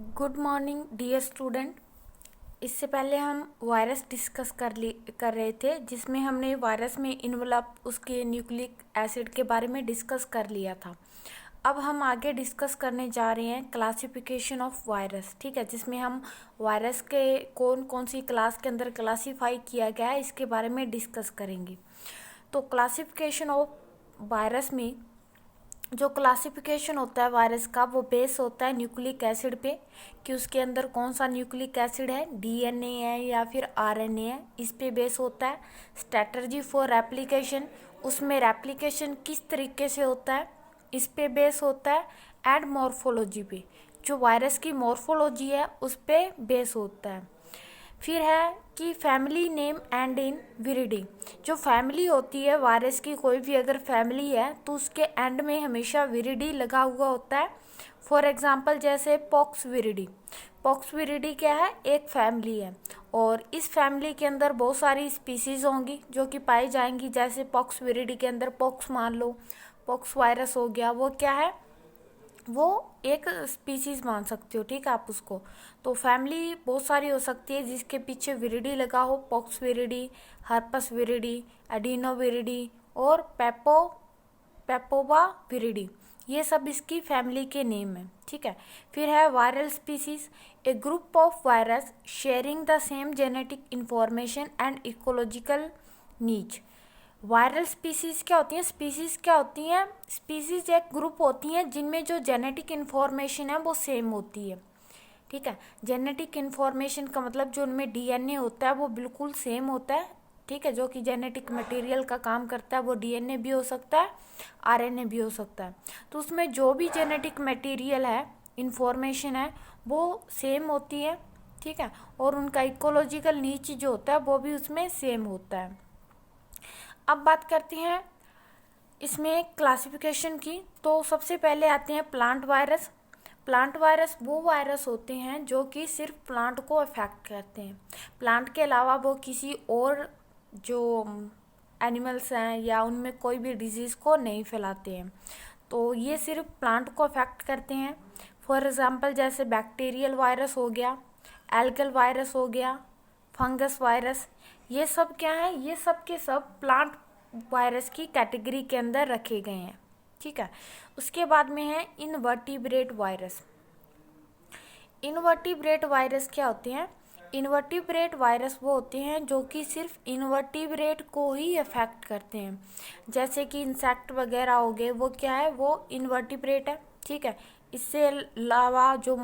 Good morning dear student. इससे पहले हम वायरस डिस्कस कर रहे थे, जिसमें हमने वायरस में इन्वलप उसके न्यूक्लिक एसिड के बारे में डिस्कस कर लिया था। अब हम आगे डिस्कस करने जा रहे हैं क्लासिफिकेशन ऑफ वायरस, ठीक है, जिसमें हम वायरस के कौन कौन सी क्लास के अंदर क्लासीफाई किया गया है इसके बारे में डिस्कस करेंगे। तो क्लासिफिकेशन ऑफ वायरस में जो क्लासिफिकेशन होता है वायरस का, वो बेस होता है न्यूक्लिक एसिड पे, कि उसके अंदर कौन सा न्यूक्लिक एसिड है, डीएनए है या फिर आरएनए है, इस पे बेस होता है। स्ट्रैटेजी फॉर रेप्लिकेशन, उसमें रेप्लिकेशन किस तरीके से होता है, इस पे बेस होता है। एंड मॉर्फोलॉजी पे, जो वायरस की मॉर्फोलॉजी है उस पे बेस होता है। फिर है कि family name and in viride, जो फैमिली होती है वायरस की, कोई भी अगर फैमिली है तो उसके एंड में हमेशा विरिडी लगा हुआ होता है। फॉर एग्जांपल जैसे पॉक्स विरिडी, पॉक्स विरिडी क्या है, एक फैमिली है और इस फैमिली के अंदर बहुत सारी स्पीसीज होंगी जो कि पाई जाएंगी। जैसे पॉक्स विरिडी के अंदर पॉक्स मान लो, पॉक्स वायरस हो गया, वो क्या है, वो एक स्पीसीज मान सकते हो, ठीक है आप उसको। तो फैमिली बहुत सारी हो सकती है जिसके पीछे विरिडी लगा हो, pox viride, herpes viride, adeno viride और पेपोवा विरिडी, ये सब इसकी फैमिली के नेम है, ठीक है। फिर है viral species, A group of virus sharing the same genetic information and ecological नीच। वायरल स्पीसीज क्या होती हैं, स्पीसीज क्या होती हैं, स्पीसीज एक ग्रुप होती हैं जिनमें जो जेनेटिक इन्फॉर्मेशन है वो सेम होती है, ठीक है। जेनेटिक इन्फॉर्मेशन का मतलब जो उनमें डीएनए होता है वो बिल्कुल सेम होता है, ठीक है। जो कि जेनेटिक मटेरियल का काम करता है वो डीएनए भी हो सकता है, आरएनए भी हो सकता है। तो उसमें जो भी जेनेटिक मटेरियल है, इन्फॉर्मेशन है, वो सेम होती है, ठीक है। और उनका इकोलॉजिकल नीच जो होता है वो भी उसमें सेम होता है। अब बात करते हैं इसमें क्लासिफिकेशन की। तो सबसे पहले आते हैं प्लांट वायरस। प्लांट वायरस वो वायरस होते हैं जो कि सिर्फ प्लांट को अफेक्ट करते हैं, प्लांट के अलावा वो किसी और जो एनिमल्स हैं या उनमें कोई भी डिजीज़ को नहीं फैलाते हैं। तो ये सिर्फ प्लांट को अफेक्ट करते हैं। फॉर एग्ज़ाम्पल जैसे बैक्टीरियल वायरस हो गया, एल्गल वायरस हो गया, फंगस वायरस, ये सब क्या है, ये सब के सब प्लांट वायरस की कैटेगरी के अंदर रखे गए हैं, ठीक है। उसके बाद में है इनवर्टिब्रेट वायरस। इनवर्टिब्रेट वायरस क्या होते हैं, इनवर्टिब्रेट वायरस वो होते हैं जो कि सिर्फ इनवर्टिब्रेट को ही अफेक्ट करते हैं। जैसे कि इंसेक्ट वगैरह हो गए, वो क्या है, वो इनवर्टिब्रेट है, ठीक है। इससे अलावा जो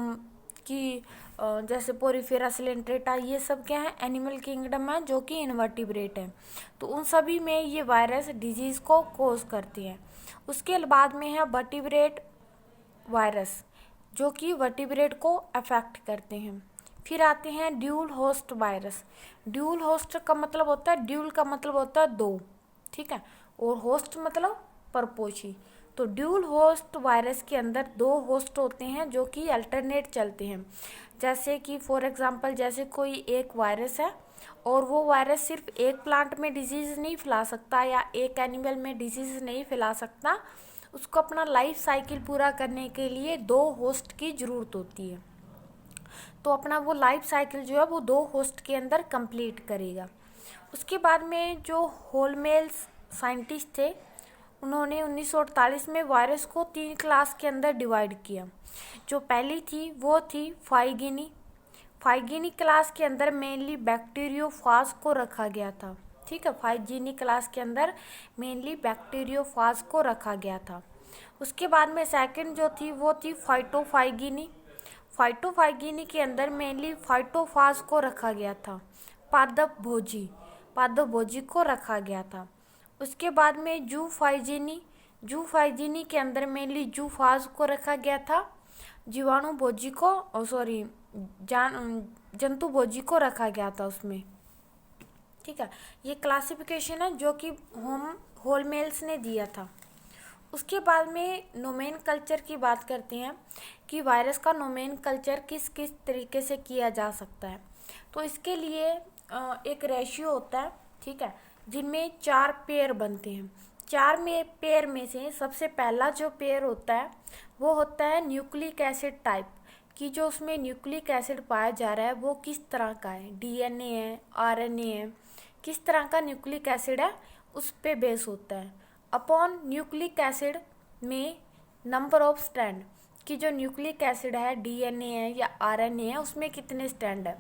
कि जैसे पोरीफेरा सिलेंट्रेटा, ये सब क्या है, एनिमल किंगडम है जो कि इनवर्टिब्रेट है। तो उन सभी में ये वायरस डिजीज़ को कोज करती है। उसके बाद में है वर्टिब्रेट वायरस, जो कि वर्टिब्रेट को अफेक्ट करते हैं। फिर आते हैं dual host virus. Dual host का मतलब होता है, ड्यूल का मतलब होता है दो, ठीक है, और होस्ट मतलब परपोषी। तो ड्यूल होस्ट वायरस के अंदर दो होस्ट होते हैं जो कि अल्टरनेट चलते हैं। जैसे कि फॉर एग्जांपल जैसे कोई एक वायरस है और वो वायरस सिर्फ एक प्लांट में डिजीज़ नहीं फैला सकता या एक एनिमल में डिजीज़ नहीं फैला सकता, उसको अपना लाइफ साइकिल पूरा करने के लिए दो होस्ट की ज़रूरत होती है। तो अपना वो लाइफ साइकिल जो है वो दो होस्ट के अंदर कंप्लीट करेगा। उसके बाद में जो होलमेल्स साइंटिस्ट थे, उन्होंने 1948 में वायरस को 3 क्लास के अंदर डिवाइड किया। जो पहली थी वो थी फाइगिनी। फाइगिनी क्लास के अंदर मेनली बैक्टीरियोफाज को रखा गया था, ठीक है। फाइगिनी क्लास के अंदर मेनली बैक्टीरियोफाज को रखा गया था। उसके बाद में सेकंड जो थी वो थी फाइटोफाइगिनी। फाइटोफाइगिनी के अंदर मेनली फाइटोफाज को रखा गया था। पादप भोजी को रखा गया था। उसके बाद में जूफाइजिनी, जूफाइजिनी के अंदर मेनली जूफाज को रखा गया था। जीवाणु भोजी को सॉरी जंतु भोजी को रखा गया था उसमें, ठीक है। ये क्लासिफिकेशन है जो कि होलमेल्स ने दिया था। उसके बाद में नोमेन कल्चर की बात करते हैं कि वायरस का नोमेन कल्चर किस किस तरीके से किया जा सकता है। तो इसके लिए एक रेशियो होता है, ठीक है, जिनमें 4 पेयर बनते हैं। 4 पेयर में से सबसे पहला जो पेयर होता है वो होता है न्यूक्लिक एसिड टाइप, कि जो उसमें न्यूक्लिक एसिड पाया जा रहा है वो किस तरह का है, डीएनए है, आरएनए है, किस तरह का न्यूक्लिक एसिड है, उस पे बेस होता है। अपॉन न्यूक्लिक एसिड में नंबर ऑफ स्ट्रैंड, कि जो न्यूक्लिक एसिड है, डीएनए है या आरएनए है, उसमें कितने स्ट्रैंड है।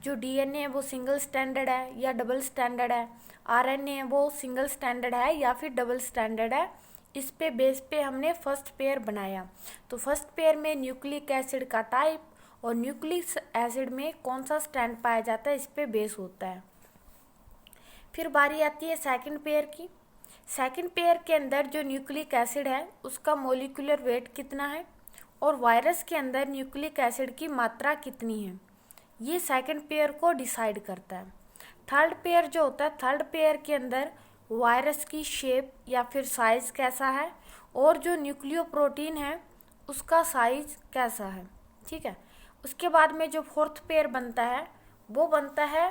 जो डीएनए है वो सिंगल स्ट्रैंडेड है या डबल स्ट्रैंडेड है, आरएनए है वो सिंगल स्ट्रैंडेड है या फिर डबल स्ट्रैंडेड है। इस पे बेस पे हमने फर्स्ट पेयर बनाया। तो फर्स्ट पेयर में न्यूक्लिक एसिड का टाइप और न्यूक्लिक एसिड में कौन सा स्ट्रैंड पाया जाता है, इस पे बेस होता है। फिर बारी आती है सेकंड पेयर की। सेकंड पेयर के अंदर जो न्यूक्लिक एसिड है उसका मोलिकुलर वेट कितना है और वायरस के अंदर न्यूक्लिक एसिड की मात्रा कितनी है, ये सेकंड पेयर को डिसाइड करता है। थर्ड पेयर जो होता है, थर्ड पेयर के अंदर वायरस की शेप या फिर साइज कैसा है और जो न्यूक्लियोप्रोटीन है उसका साइज कैसा है, ठीक है। उसके बाद में जो फोर्थ पेयर बनता है वो बनता है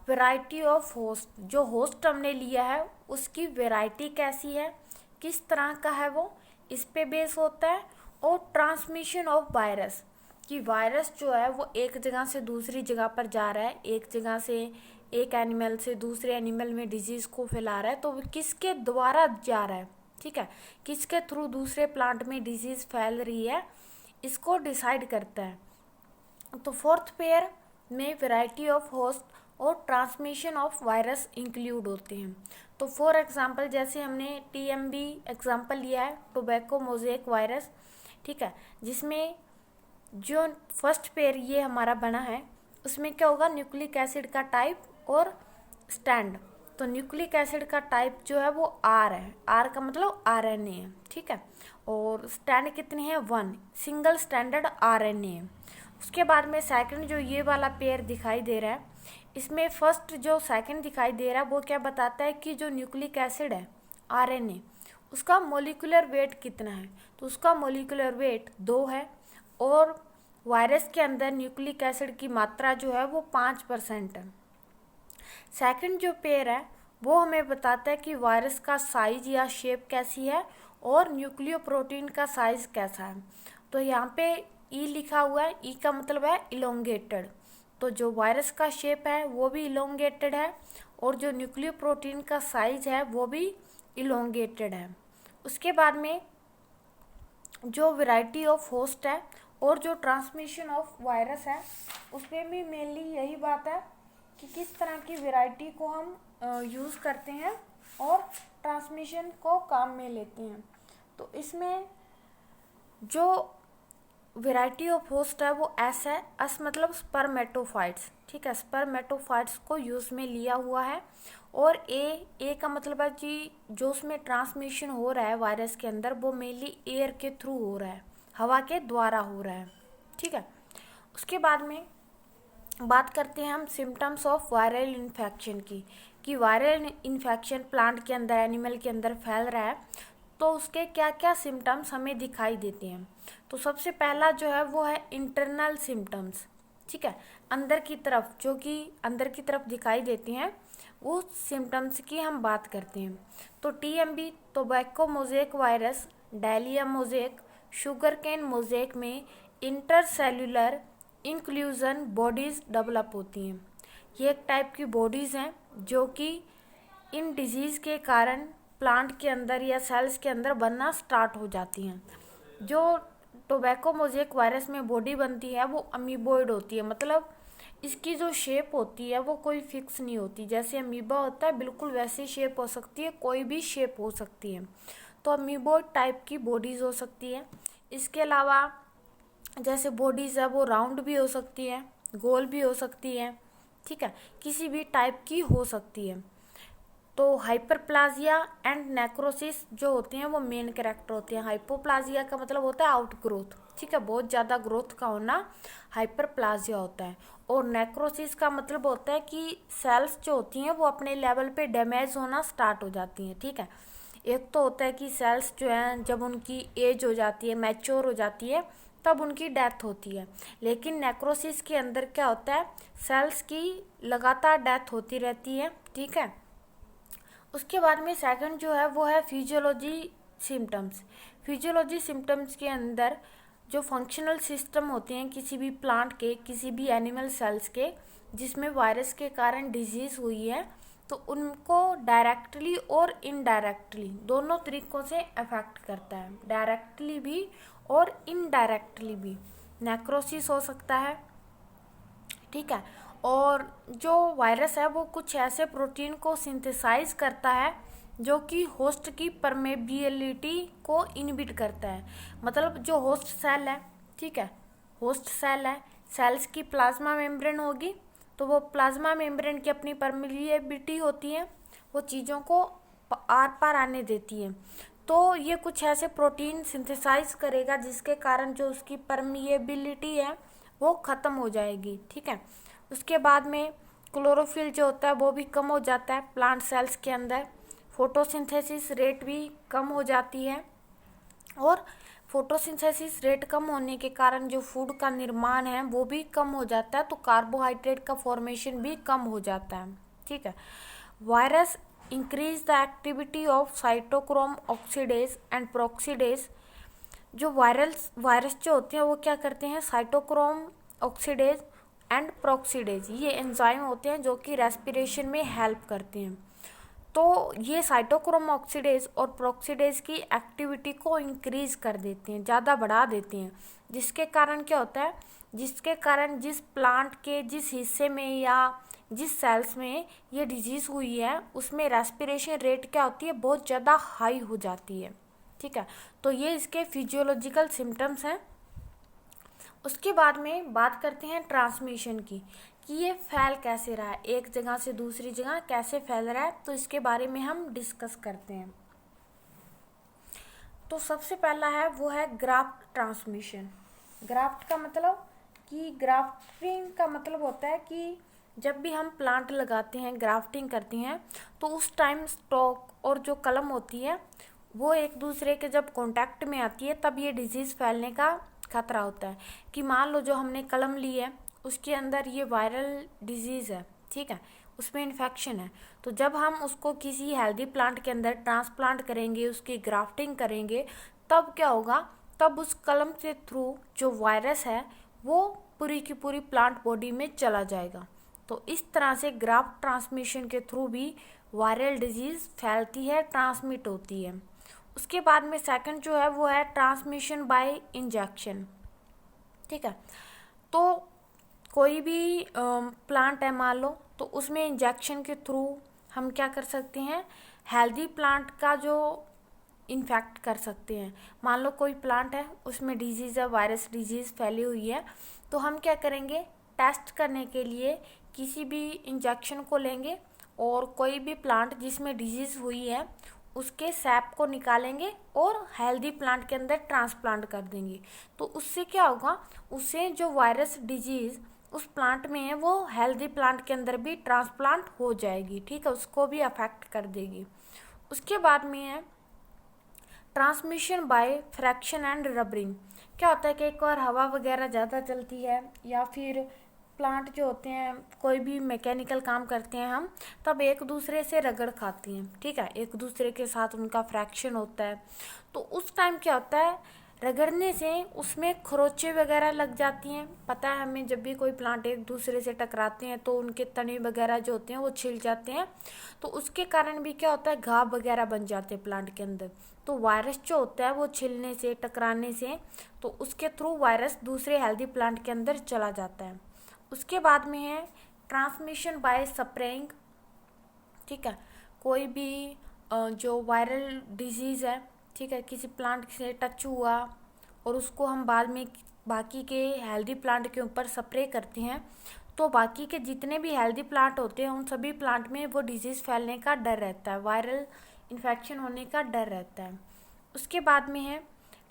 वैरायटी ऑफ होस्ट। जो होस्ट हमने लिया है उसकी वैरायटी कैसी है, किस तरह का है वो, इस पे बेस होता है। और ट्रांसमिशन ऑफ वायरस, कि वायरस जो है वो एक जगह से दूसरी जगह पर जा रहा है, एक जगह से एक एनिमल से दूसरे एनिमल में डिजीज़ को फैला रहा है, तो वो किसके द्वारा जा रहा है, ठीक है, किसके थ्रू दूसरे प्लांट में डिजीज़ फैल रही है, इसको डिसाइड करता है। तो फोर्थ पेयर में वैरायटी ऑफ होस्ट और ट्रांसमिशन ऑफ वायरस इंक्लूड होते हैं। तो फॉर एग्जांपल जैसे हमने टीएमबी एग्जांपल लिया है, टोबैको मोज़ेक वायरस, ठीक है, जिसमें जो फर्स्ट पेयर ये हमारा बना है उसमें क्या होगा, न्यूक्लिक एसिड का टाइप और स्टैंड। तो न्यूक्लिक एसिड का टाइप जो है वो आर है, आर का मतलब आरएनए है, ठीक है, और स्टैंड कितने हैं, 1, सिंगल स्टैंडर्ड आरएनए है। उसके बाद में सेकंड जो ये वाला पेयर दिखाई दे रहा है, इसमें फर्स्ट जो सेकंड दिखाई दे रहा है वो क्या बताता है कि जो न्यूक्लिक एसिड है आरएनए, उसका मोलिकुलर वेट कितना है। तो उसका मोलिकुलर वेट 2 है और वायरस के अंदर न्यूक्लिक एसिड की मात्रा जो है वो 5% है। सेकंड जो पेयर है वो हमें बताता है कि वायरस का साइज या शेप कैसी है और न्यूक्लियोप्रोटीन का साइज कैसा है। तो यहाँ पे ई लिखा हुआ है, ई का मतलब है इलोंगेटेड। तो जो वायरस का शेप है वो भी इलोंगेटेड है और जो न्यूक्लियोप्रोटीन का साइज है वो भी इलोंगेटेड है। उसके बाद में जो वैरायटी ऑफ होस्ट है और जो ट्रांसमिशन ऑफ वायरस है उसमें भी मेनली यही बात है कि किस तरह की वैरायटी को हम यूज़ करते हैं और ट्रांसमिशन को काम में लेते हैं। तो इसमें जो वैरायटी ऑफ होस्ट है वो एस है, एस मतलब स्पर्मेटोफाइट्स, ठीक है, स्पर्मेटोफाइट्स को यूज़ में लिया हुआ है। और ए का मतलब है कि जो उसमें ट्रांसमिशन हो रहा है वायरस के अंदर वो मेनली एयर के थ्रू हो रहा है, हवा के द्वारा हो रहा है, ठीक है। उसके बाद में बात करते हैं हम सिम्टम्स ऑफ वायरल इन्फेक्शन की, कि वायरल इन्फेक्शन प्लांट के अंदर, एनिमल के अंदर फैल रहा है तो उसके क्या क्या सिम्टम्स हमें दिखाई देते हैं। तो सबसे पहला जो है वो है इंटरनल सिम्टम्स, ठीक है, अंदर की तरफ, जो कि अंदर की तरफ दिखाई देते हैं वो सिम्टम्स की हम बात करते हैं। तो TMB tobacco mosaic virus, dahlia mosaic, sugar cane mosaic में इंटरसेल्युलर इंक्लूजन बॉडीज़ डेवलप होती हैं। ये एक टाइप की बॉडीज़ हैं जो कि इन डिजीज़ के कारण प्लांट के अंदर या सेल्स के अंदर बनना स्टार्ट हो जाती हैं। जो टोबैको मोज़ेक वायरस में बॉडी बनती है वो अमीबोइड होती है, मतलब इसकी जो शेप होती है वो कोई फिक्स नहीं होती। जैसे अमीबा होता है बिल्कुल वैसी शेप हो सकती है, कोई भी शेप हो सकती है। तो अमीबोइड टाइप की बॉडीज़ हो सकती है। इसके अलावा जैसे बॉडीज़ है वो राउंड भी हो सकती है, गोल भी हो सकती है, ठीक है, किसी भी टाइप की हो सकती है। तो हाइपरप्लाजिया एंड नेक्रोसिस जो होते हैं वो मेन कैरेक्टर होते हैं। हाइपोप्लाजिया का मतलब होता है आउट ग्रोथ, ठीक है, बहुत ज़्यादा ग्रोथ का होना हाइपरप्लाजिया होता है। और नेक्रोसिस का मतलब होता है कि सेल्स जो होती हैं वो अपने लेवल पे डैमेज होना स्टार्ट हो जाती हैं, ठीक है। एक तो होता है कि सेल्स जो हैं जब उनकी एज हो जाती है, मैच्योर हो जाती है, तब उनकी डेथ होती है। लेकिन नेक्रोसिस के अंदर क्या होता है, सेल्स की लगातार डेथ होती रहती है, ठीक है। उसके बाद में सेकंड जो है वो है फिजियोलॉजी सिम्टम्स। फिजियोलॉजी सिम्टम्स के अंदर जो फंक्शनल सिस्टम होते हैं किसी भी प्लांट के, किसी भी एनिमल सेल्स के, जिसमें वायरस के कारण डिजीज़ हुई है, तो उनको डायरेक्टली और इनडायरेक्टली दोनों तरीक़ों से अफेक्ट करता है, डायरेक्टली भी और इनडायरेक्टली भी। नेक्रोसिस हो सकता है, ठीक है। और जो वायरस है वो कुछ ऐसे प्रोटीन को सिंथेसाइज करता है जो कि होस्ट की परमेबिलिटी को इनहिबिट करता है। मतलब जो होस्ट सेल है, ठीक है, होस्ट सेल है, सेल्स की प्लाज्मा मेम्ब्रेन होगी, तो वो प्लाज्मा मेम्ब्रेन की अपनी परमेबिलिटी होती है, वो चीज़ों को आर पार आने देती है। तो ये कुछ ऐसे प्रोटीन सिंथेसाइज करेगा जिसके कारण जो उसकी परमिएबिलिटी है वो ख़त्म हो जाएगी, ठीक है। उसके बाद में क्लोरोफिल जो होता है वो भी कम हो जाता है प्लांट सेल्स के अंदर, फोटोसिंथेसिस रेट भी कम हो जाती है, और फोटोसिंथेसिस रेट कम होने के कारण जो फूड का निर्माण है वो भी कम हो जाता है, तो कार्बोहाइड्रेट का फॉर्मेशन भी कम हो जाता है, ठीक है। Virus increase the activity of cytochrome oxidase and peroxidase. जो वायरस जो होते हैं वो क्या करते हैं, साइटोक्रोम ऑक्सीडेज एंड प्रोक्सीडेज, ये एंजाइम होते हैं जो कि रेस्पिरेशन में हेल्प करते हैं। तो ये साइटोक्रोम ऑक्सीडेज और प्रोक्सीडेज की एक्टिविटी को इंक्रीज कर देते हैं, ज़्यादा बढ़ा देते हैं, जिसके कारण क्या होता है, जिसके कारण जिस प्लांट के जिस हिस्से में या जिस सेल्स में ये डिजीज़ हुई है उसमें रेस्पिरेशन रेट क्या होती है, बहुत ज़्यादा हाई हो जाती है, ठीक है। तो ये इसके फिजियोलॉजिकल सिम्टम्स हैं। उसके बाद में बात करते हैं ट्रांसमिशन की, कि ये फैल कैसे रहा है, एक जगह से दूसरी जगह कैसे फैल रहा है, तो इसके बारे में हम डिस्कस करते हैं। तो सबसे पहला है वो है ग्राफ्ट ट्रांसमिशन। ग्राफ्ट का मतलब कि ग्राफ्टिंग का मतलब होता है कि जब भी हम प्लांट लगाते हैं, ग्राफ्टिंग करते हैं, तो उस टाइम स्टॉक और जो कलम होती है वो एक दूसरे के जब कांटेक्ट में आती है तब ये डिजीज़ फैलने का खतरा होता है। कि मान लो जो हमने कलम ली है उसके अंदर ये वायरल डिजीज़ है, ठीक है, उसमें इन्फेक्शन है, तो जब हम उसको किसी हेल्दी प्लांट के अंदर ट्रांसप्लांट करेंगे, उसकी ग्राफ्टिंग करेंगे, तब क्या होगा, तब उस कलम के थ्रू जो वायरस है वो पूरी की पूरी प्लांट बॉडी में चला जाएगा। तो इस तरह से ग्राफ्ट ट्रांसमिशन के थ्रू भी वायरल डिजीज़ फैलती है, ट्रांसमिट होती है। उसके बाद में सेकंड जो है वो है ट्रांसमिशन बाय इंजेक्शन, ठीक है। तो कोई भी प्लांट है मान लो, तो उसमें इंजेक्शन के थ्रू हम क्या कर सकते हैं, हेल्दी प्लांट का जो इन्फेक्ट कर सकते हैं। मान लो कोई प्लांट है उसमें डिजीज़ है, वायरस डिजीज़ फैली हुई है, तो हम क्या करेंगे, टेस्ट करने के लिए किसी भी इंजेक्शन को लेंगे और कोई भी प्लांट जिसमें डिजीज़ हुई है उसके सैप को निकालेंगे और हेल्दी प्लांट के अंदर ट्रांसप्लांट कर देंगे। तो उससे क्या होगा, उससे जो वायरस डिजीज़ उस प्लांट में है वो हेल्दी प्लांट के अंदर भी ट्रांसप्लांट हो जाएगी, ठीक है, उसको भी अफेक्ट कर देगी। उसके बाद में है transmission by friction and rubbing. क्या होता है कि एक बार हवा वगैरह ज़्यादा चलती है या फिर प्लांट जो होते हैं कोई भी मैकेनिकल काम करते हैं हम, तब एक दूसरे से रगड़ खाते हैं, ठीक है, एक दूसरे के साथ उनका फ्रैक्शन होता है। तो उस टाइम क्या होता है, रगड़ने से उसमें खरोंचें वगैरह लग जाती हैं। पता है हमें, जब भी कोई प्लांट एक दूसरे से टकराते हैं तो उनके तने वगैरह जो होते हैं वो छिल जाते हैं, तो उसके कारण भी क्या होता है, घाव वगैरह बन जाते हैं प्लांट के अंदर। तो वायरस जो होता है वो छिलने से, टकराने से, तो उसके थ्रू वायरस दूसरे हेल्दी प्लांट के अंदर चला जाता है। उसके बाद में है ट्रांसमिशन बाय स्प्रेइंग, ठीक है, कोई भी जो वायरल डिजीज़ है, ठीक है, किसी प्लांट से टच हुआ और उसको हम बाद में बाकी के हेल्दी प्लांट के ऊपर स्प्रे करते हैं, तो बाकी के जितने भी हेल्दी प्लांट होते हैं उन सभी प्लांट में वो डिजीज़ फैलने का डर रहता है, वायरल इन्फेक्शन होने का डर रहता है। उसके बाद में है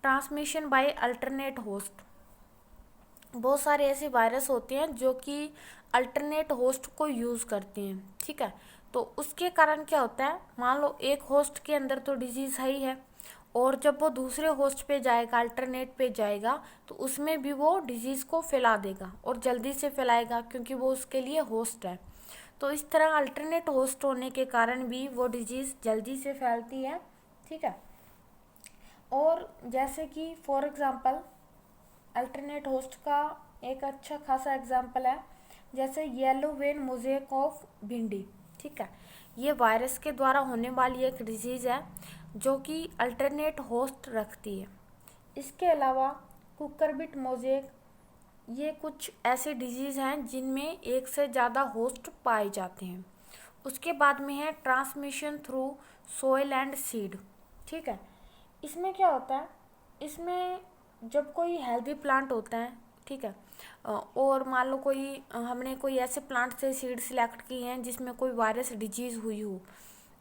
ट्रांसमिशन बाय अल्टरनेट होस्ट। बहुत सारे ऐसे वायरस होते हैं जो कि अल्टरनेट होस्ट को यूज़ करते हैं, ठीक है। तो उसके कारण क्या होता है, मान लो एक होस्ट के अंदर तो डिजीज़ है ही है, और जब वो दूसरे होस्ट पे जाएगा, अल्टरनेट पे जाएगा, तो उसमें भी वो डिजीज़ को फैला देगा और जल्दी से फैलाएगा क्योंकि वो उसके लिए होस्ट है। तो इस तरह अल्टरनेट होस्ट होने के कारण भी वो डिजीज़ जल्दी से फैलती है, ठीक है। और जैसे कि फॉर एग्ज़ाम्पल अल्टरनेट होस्ट का एक अच्छा खासा एग्जाम्पल है, जैसे येलो वेन मोज़ेक ऑफ भिंडी। ठीक है, ये वायरस के द्वारा होने वाली एक डिजीज़ है जो कि अल्टरनेट होस्ट रखती है। इसके अलावा कुकरबिट मोज़ेक, ये कुछ ऐसे डिजीज़ हैं जिनमें एक से ज़्यादा होस्ट पाए जाते हैं। उसके बाद में है transmission through soil and seed. ठीक है, इसमें क्या होता है, इसमें जब कोई हेल्दी प्लांट होता है, ठीक है, और मान लो कोई हमने कोई ऐसे प्लांट से सीड सिलेक्ट की हैं जिसमें कोई वायरस डिजीज़ हुई हो,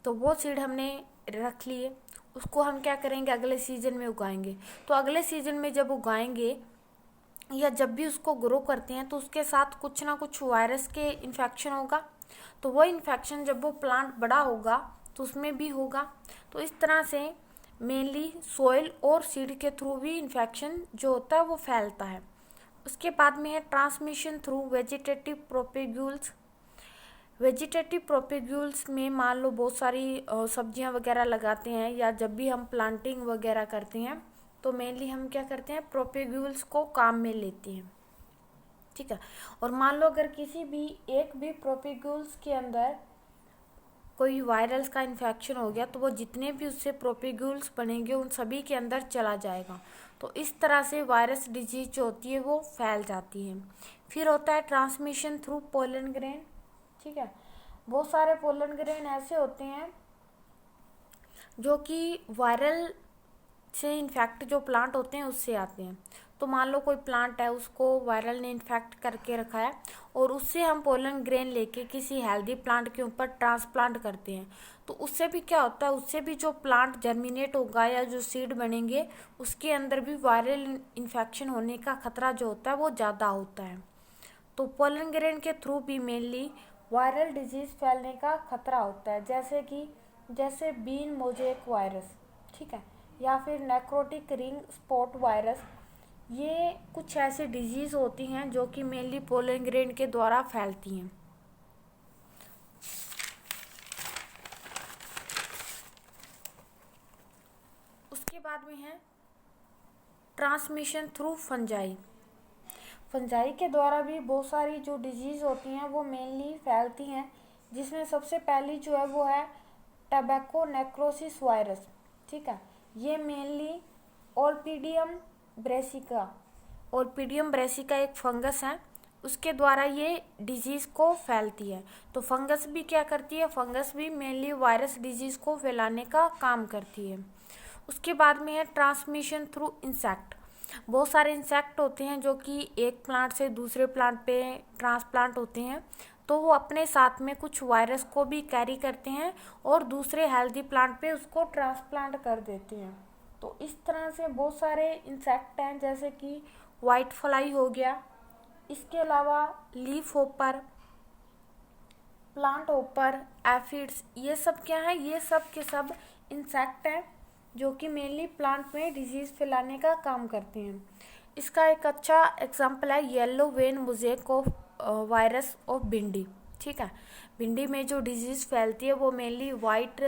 तो वो सीड हमने रख लिए, उसको हम क्या करेंगे, अगले सीजन में उगाएंगे। तो अगले सीजन में जब उगाएंगे या जब भी उसको ग्रो करते हैं तो उसके साथ कुछ ना कुछ वायरस के इन्फेक्शन होगा, तो वो इन्फेक्शन जब वो प्लांट बड़ा होगा तो उसमें भी होगा। तो इस तरह से मेनली सोइल और सीड के थ्रू भी इन्फेक्शन जो होता है वो फैलता है। उसके बाद में है transmission through vegetative propagules. Vegetative propagules में मान लो बहुत सारी सब्जियां वगैरह लगाते हैं या जब भी हम प्लांटिंग वगैरह करते हैं तो मेनली हम क्या करते हैं, प्रोपेग्यूल्स को काम में लेते हैं। ठीक है, और मान लो अगर किसी भी एक भी प्रोपेग्यूल्स के अंदर कोई वायरस का इन्फेक्शन हो गया तो वो जितने भी उससे प्रोपेग्यूल्स बनेंगे उन सभी के अंदर चला जाएगा। तो इस तरह से वायरस डिजीज जो होती है वो फैल जाती है। फिर होता है ट्रांसमिशन थ्रू पोलन ग्रेन। ठीक है, बहुत सारे पोलन ग्रेन ऐसे होते हैं जो कि वायरल से इन्फेक्ट जो प्लांट होते हैं उससे आते हैं। तो मान लो कोई प्लांट है, उसको वायरल ने इन्फेक्ट करके रखा है और उससे हम पोलन ग्रेन लेके किसी हेल्दी प्लांट के ऊपर ट्रांसप्लांट करते हैं, तो उससे भी क्या होता है, उससे भी जो प्लांट जर्मिनेट होगा या जो सीड बनेंगे उसके अंदर भी वायरल इन्फेक्शन होने का खतरा जो होता है वो ज़्यादा होता है। तो पोलन ग्रेन के थ्रू भी मेनली वायरल डिजीज फैलने का खतरा होता है, जैसे बीन मोज़ेक वायरस, ठीक है, या फिर नेक्रोटिक रिंग स्पॉट वायरस। ये कुछ ऐसी डिजीज होती हैं जो कि मेनली पोलन ग्रेन के द्वारा फैलती हैं। उसके बाद में है ट्रांसमिशन थ्रू फंजाई। फंजाई के द्वारा भी बहुत सारी जो डिजीज होती हैं वो मेनली फैलती हैं, जिसमें सबसे पहली जो है वो है टबैको नेक्रोसिस वायरस। ठीक है, ये मेनली ओल्पिडियम ब्रेसिका एक फंगस है, उसके द्वारा ये डिजीज़ को फैलती है। तो फंगस भी क्या करती है, फंगस भी मेनली वायरस डिजीज़ को फैलाने का काम करती है। उसके बाद में है ट्रांसमिशन थ्रू इंसेक्ट। बहुत सारे इंसेक्ट होते हैं जो कि एक प्लांट से दूसरे प्लांट पे ट्रांसप्लांट होते हैं, तो वो अपने साथ में कुछ वायरस को भी कैरी करते हैं और दूसरे हेल्दी प्लांट पे उसको ट्रांसप्लांट कर देते हैं। तो इस तरह से बहुत सारे इंसेक्ट हैं, जैसे कि वाइट फ्लाई हो गया, इसके अलावा leaf hopper, plant hopper, aphids, ये सब क्या है, ये सब के सब इंसेक्ट हैं जो कि मेनली प्लांट में डिजीज़ फैलाने का काम करते हैं। इसका एक अच्छा एग्जांपल है yellow vein mosaic of virus of भिंडी। ठीक है, भिंडी में जो डिजीज़ फैलती है वो मेनली वाइट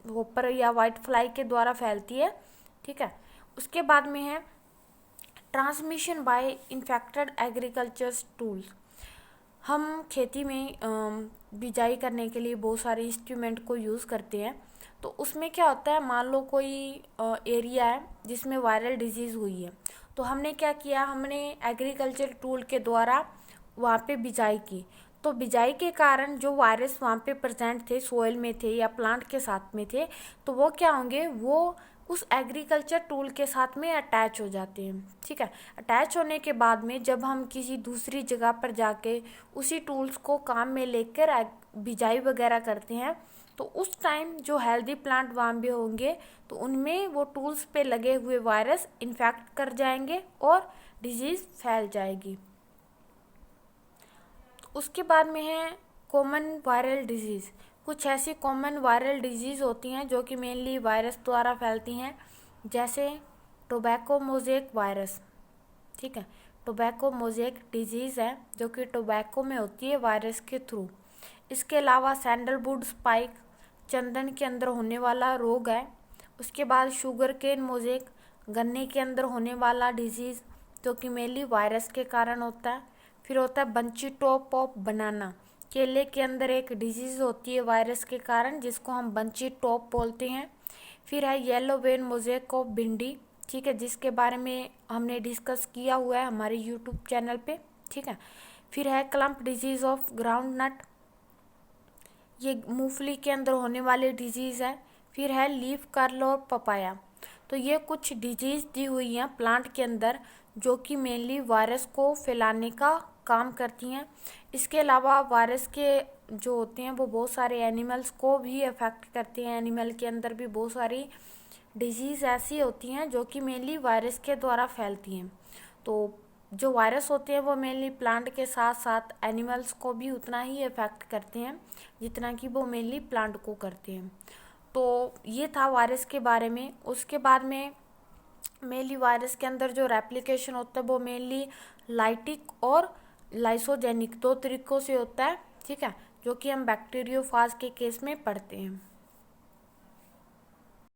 होपर या वाइट फ्लाई के द्वारा फैलती है। ठीक है, उसके बाद में है transmission by infected agriculture tools. हम खेती में बिजाई करने के लिए बहुत सारे इंस्ट्रूमेंट को यूज़ करते हैं, तो उसमें क्या होता है, मान लो कोई एरिया है जिसमें वायरल डिजीज़ हुई है, तो हमने क्या किया, हमने एग्रीकल्चर टूल के द्वारा वहाँ पे बिजाई की। तो बिजाई के कारण जो वायरस वहाँ पे प्रेजेंट थे, सोइल में थे या प्लांट के साथ में थे, तो वो क्या होंगे, वो उस एग्रीकल्चर टूल के साथ में अटैच हो जाते हैं। ठीक है, अटैच होने के बाद में जब हम किसी दूसरी जगह पर जाके उसी टूल्स को काम में लेकर बिजाई वगैरह करते हैं, तो उस टाइम जो हेल्दी प्लांट वहाँ भी होंगे तो उनमें वो टूल्स पे लगे हुए वायरस इन्फेक्ट कर जाएंगे और डिजीज़ फैल जाएगी। उसके बाद में है कॉमन वायरल डिजीज़। कुछ ऐसी कॉमन वायरल डिजीज़ होती हैं जो कि मेनली वायरस द्वारा फैलती हैं, जैसे टोबैको मोज़ेक वायरस। ठीक है, टोबैको मोज़ेक डिजीज़ है जो कि टोबैको में होती है वायरस के थ्रू। इसके अलावा सैंडलवुड स्पाइक, चंदन के अंदर होने वाला रोग है। उसके बाद शुगर केन मोज़ेक, गन्ने के अंदर होने वाला डिजीज़। जो कि मेनली वायरस के कारण होता है। फिर होता है बंची टॉप ऑफ बनाना, केले के अंदर एक डिजीज़ होती है वायरस के कारण जिसको हम बंची टॉप बोलते हैं। फिर है येलो वेन मोज़ेक ऑफ भिंडी, ठीक है, जिसके बारे में हमने डिस्कस किया हुआ है हमारे यूट्यूब चैनल पे, ठीक है। फिर है clump disease of groundnut, ये मूंगफली के अंदर होने वाली डिजीज़ है। फिर है लीफ कर्ल और पपाया। तो ये कुछ डिजीज़ दी हुई हैं प्लांट के अंदर जो कि मेनली वायरस को फैलाने का काम करती हैं। इसके अलावा वायरस के जो होते हैं वो बहुत सारे एनिमल्स को भी अफेक्ट करते हैं। एनिमल के अंदर भी बहुत सारी डिजीज़ ऐसी होती हैं जो कि मेनली वायरस के द्वारा फैलती हैं। तो जो वायरस होते हैं वो मेनली प्लांट के साथ साथ एनिमल्स को भी उतना ही अफेक्ट करते हैं जितना कि वो मेनली प्लांट को करते हैं। तो ये था वायरस के बारे में। उसके बाद में मेनली वायरस के अंदर जो रेप्लिकेशन होता है वो मेनली लाइटिक और लाइसोजेनिक 2 तरीकों से होता है, ठीक है, जो कि हम बैक्टीरियोफाज के केस में पढ़ते हैं।